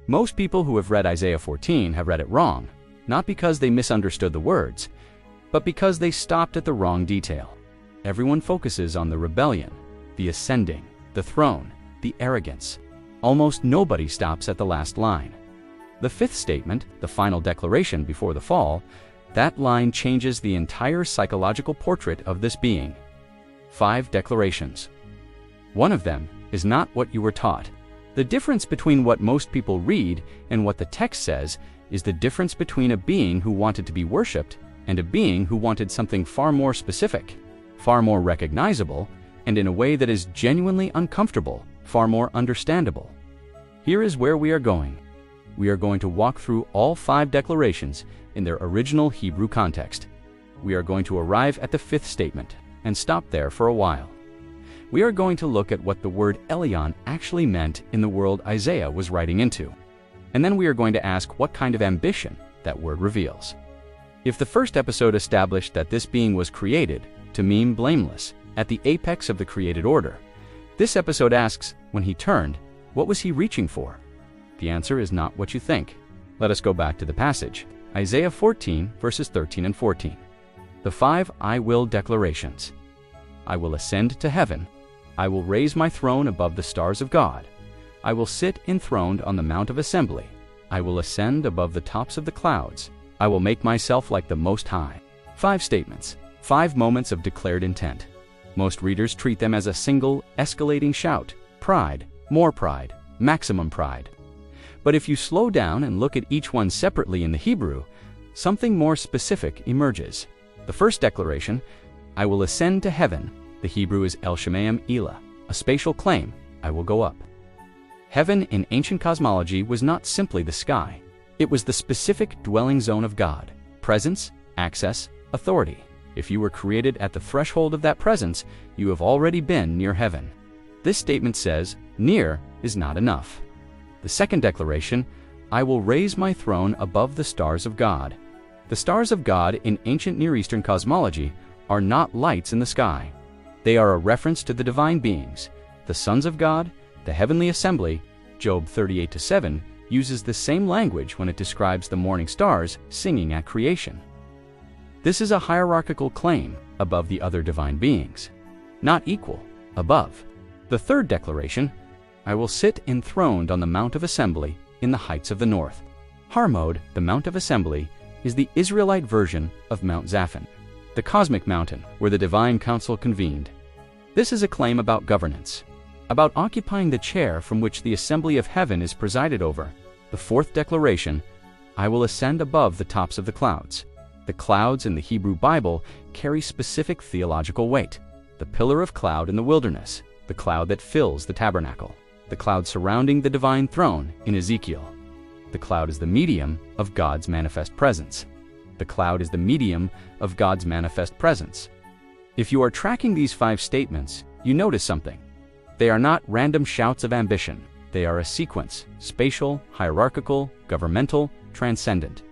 Most people who have read Isaiah 14 have read it wrong, not because they misunderstood the words, but because they stopped at the wrong detail. Everyone focuses on the rebellion, the ascending, the throne, the arrogance. Almost nobody stops at the last line. The fifth statement, the final declaration before the fall, that line changes the entire psychological portrait of this being. 5 declarations. One of them is not what you were taught. The difference between what most people read and what the text says is the difference between a being who wanted to be worshipped and a being who wanted something far more specific, far more recognizable, and in a way that is genuinely uncomfortable, far more understandable. Here is where we are going. We are going to walk through all 5 declarations in their original Hebrew context. We are going to arrive at the 5th statement and stop there for a while. We are going to look at what the word Elyon actually meant in the world Isaiah was writing into. And then we are going to ask what kind of ambition that word reveals. If the first episode established that this being was created to mean blameless, at the apex of the created order, this episode asks, when he turned, what was he reaching for? The answer is not what you think. Let us go back to the passage. Isaiah 14, verses 13 and 14. The 5 I will declarations. I will ascend to heaven. I will raise my throne above the stars of God. I will sit enthroned on the mount of assembly. I will ascend above the tops of the clouds. I will make myself like the Most High. 5 statements, 5 moments of declared intent. Most readers treat them as a single, escalating shout: pride, more pride, maximum pride. But if you slow down and look at each one separately in the Hebrew, something more specific emerges. The first declaration, I will ascend to heaven. The Hebrew is El Shemayim Elah, a spatial claim, I will go up. Heaven in ancient cosmology was not simply the sky. It was the specific dwelling zone of God, presence, access, authority. If you were created at the threshold of that presence, you have already been near heaven. This statement says, near is not enough. The second declaration, I will raise my throne above the stars of God. The stars of God in ancient Near Eastern cosmology are not lights in the sky. They are a reference to the divine beings, the sons of God, the heavenly assembly. Job 38:7 uses the same language when it describes the morning stars singing at creation. This is a hierarchical claim above the other divine beings. Not equal, above. The third declaration, I will sit enthroned on the mount of assembly in the heights of the north. Harmod, the mount of assembly, is the Israelite version of Mount Zaphon, the cosmic mountain where the divine council convened. This is a claim about governance, about occupying the chair from which the assembly of heaven is presided over. The fourth declaration, I will ascend above the tops of the clouds. The clouds in the Hebrew Bible carry specific theological weight. The pillar of cloud in the wilderness, the cloud that fills the tabernacle, the cloud surrounding the divine throne in Ezekiel. The cloud is the medium of God's manifest presence. The cloud is the medium of God's manifest presence. If you are tracking these 5 statements, you notice something. They are not random shouts of ambition. They are a sequence, spatial, hierarchical, governmental, transcendent.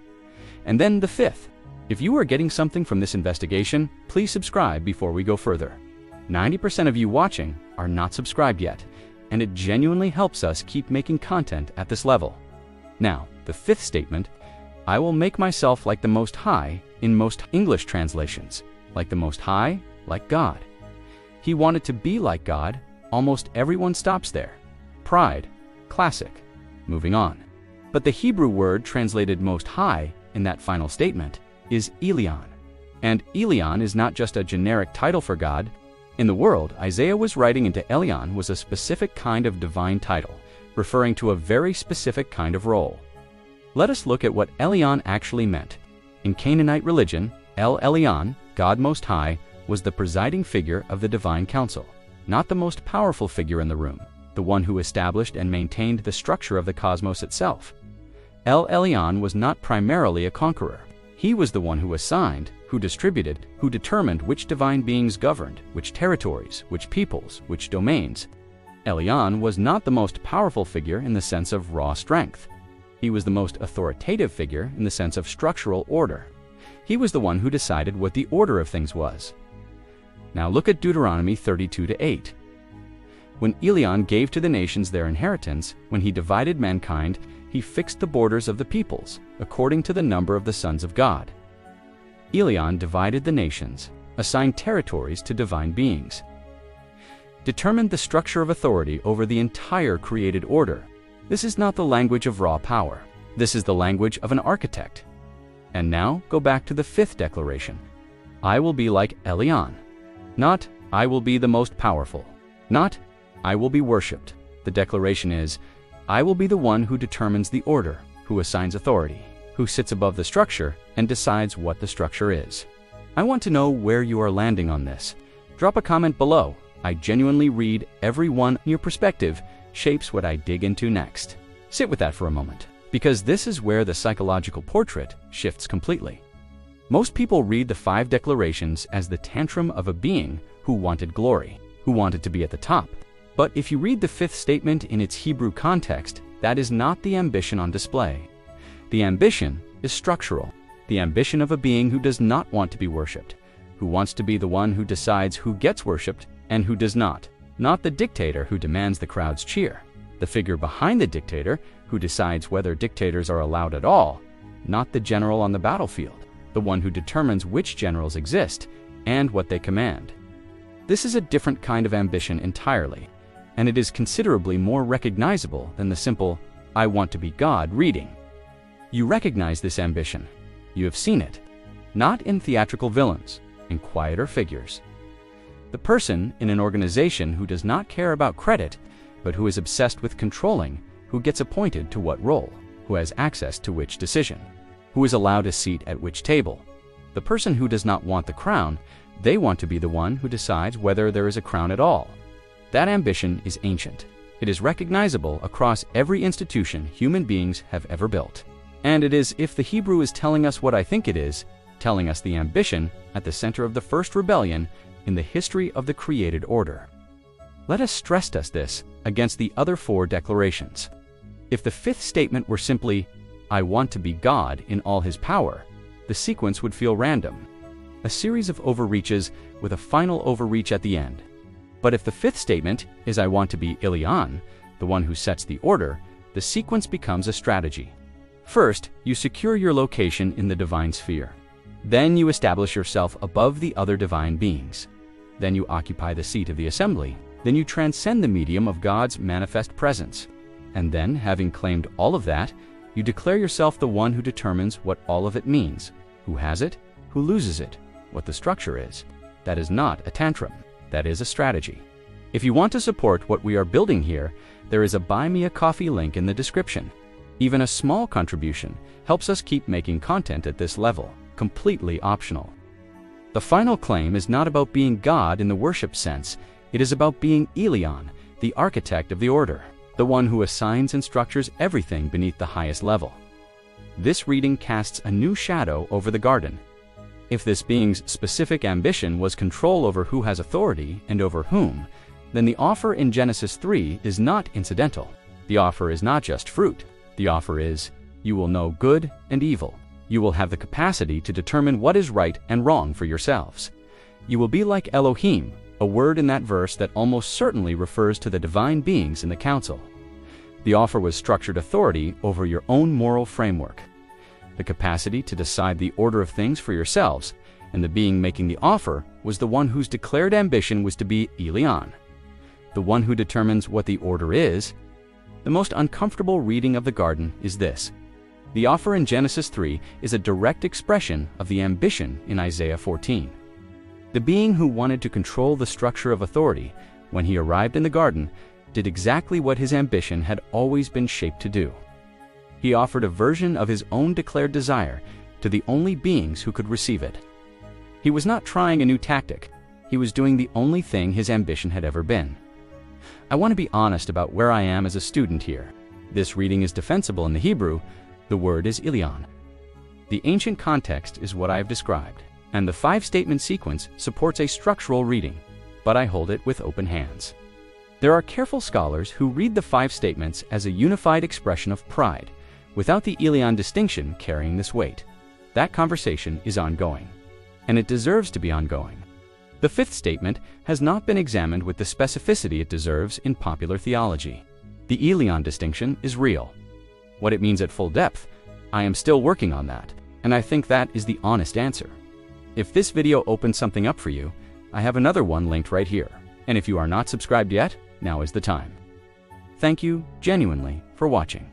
And then the 5th. If you are getting something from this investigation, please subscribe before we go further. 90% of you watching are not subscribed yet, and it genuinely helps us keep making content at this level. Now, the 5th statement, I will make myself like the Most High in most English translations, like the Most High, like God. He wanted to be like God. Almost everyone stops there. Pride, classic, moving on. But the Hebrew word translated Most High in that final statement is Elyon. And Elyon is not just a generic title for God. In the world Isaiah was writing into, Elyon was a specific kind of divine title, referring to a very specific kind of role. Let us look at what Elyon actually meant. In Canaanite religion, El Elyon, God Most High, was the presiding figure of the divine council, not the most powerful figure in the room, the one who established and maintained the structure of the cosmos itself. El Elyon was not primarily a conqueror. He was the one who assigned, who distributed, who determined which divine beings governed, which territories, which peoples, which domains. Elyon was not the most powerful figure in the sense of raw strength. He was the most authoritative figure in the sense of structural order. He was the one who decided what the order of things was. Now look at Deuteronomy 32:8. When Elyon gave to the nations their inheritance, when he divided mankind, he fixed the borders of the peoples according to the number of the sons of God. Elyon divided the nations, assigned territories to divine beings, determined the structure of authority over the entire created order. This is not the language of raw power. This is the language of an architect. And now go back to the fifth declaration. I will be like Elyon. Not, I will be the most powerful. Not, I will be worshipped. The declaration is, I will be the one who determines the order, who assigns authority, who sits above the structure and decides what the structure is. I want to know where you are landing on this. Drop a comment below. I genuinely read every one. Your perspective shapes what I dig into next. Sit with that for a moment, because this is where the psychological portrait shifts completely. Most people read the 5 declarations as the tantrum of a being who wanted glory, who wanted to be at the top. But if you read the 5th statement in its Hebrew context, that is not the ambition on display. The ambition is structural. The ambition of a being who does not want to be worshipped, who wants to be the one who decides who gets worshipped and who does not the dictator who demands the crowd's cheer, the figure behind the dictator who decides whether dictators are allowed at all, not the general on the battlefield, the one who determines which generals exist and what they command. This is a different kind of ambition entirely, and it is considerably more recognizable than the simple, I want to be God reading. You recognize this ambition. You have seen it, not in theatrical villains, in quieter figures. The person in an organization who does not care about credit, but who is obsessed with controlling who gets appointed to what role, who has access to which decision, who is allowed a seat at which table. The person who does not want the crown, they want to be the one who decides whether there is a crown at all. That ambition is ancient. It is recognizable across every institution human beings have ever built. And it is, if the Hebrew is telling us what I think it is, telling us the ambition at the center of the first rebellion in the history of the created order. Let us stress test this against the other 4 declarations. If the 5th statement were simply, I want to be God in all his power, the sequence would feel random, a series of overreaches with a final overreach at the end. But if the 5th statement is I want to be Elyon, the one who sets the order, the sequence becomes a strategy. First, you secure your location in the divine sphere. Then you establish yourself above the other divine beings. Then you occupy the seat of the assembly. Then you transcend the medium of God's manifest presence. And then, having claimed all of that, you declare yourself the one who determines what all of it means, who has it, who loses it, what the structure is. That is not a tantrum. That is a strategy. If you want to support what we are building here, there is a Buy Me a Coffee link in the description. Even a small contribution helps us keep making content at this level, completely optional. The final claim is not about being God in the worship sense. It is about being Elyon, the architect of the order, the one who assigns and structures everything beneath the highest level. This reading casts a new shadow over the garden. If this being's specific ambition was control over who has authority and over whom, then the offer in Genesis 3 is not incidental. The offer is not just fruit. The offer is, you will know good and evil. You will have the capacity to determine what is right and wrong for yourselves. You will be like Elohim, a word in that verse that almost certainly refers to the divine beings in the council. The offer was structured authority over your own moral framework, the capacity to decide the order of things for yourselves, and the being making the offer was the one whose declared ambition was to be Elyon, the one who determines what the order is. The most uncomfortable reading of the garden is this. The offer in Genesis 3 is a direct expression of the ambition in Isaiah 14. The being who wanted to control the structure of authority, when he arrived in the garden, did exactly what his ambition had always been shaped to do. He offered a version of his own declared desire to the only beings who could receive it. He was not trying a new tactic. He was doing the only thing his ambition had ever been. I want to be honest about where I am as a student here. This reading is defensible in the Hebrew. The word is Elyon. The ancient context is what I have described, and the 5-statement sequence supports a structural reading, but I hold it with open hands. There are careful scholars who read the 5 statements as a unified expression of pride, without the Elyon distinction carrying this weight. That conversation is ongoing, and it deserves to be ongoing. The 5th statement has not been examined with the specificity it deserves in popular theology. The Elyon distinction is real. What it means at full depth, I am still working on that, and I think that is the honest answer. If this video opened something up for you, I have another one linked right here. And if you are not subscribed yet, now is the time. Thank you, genuinely, for watching.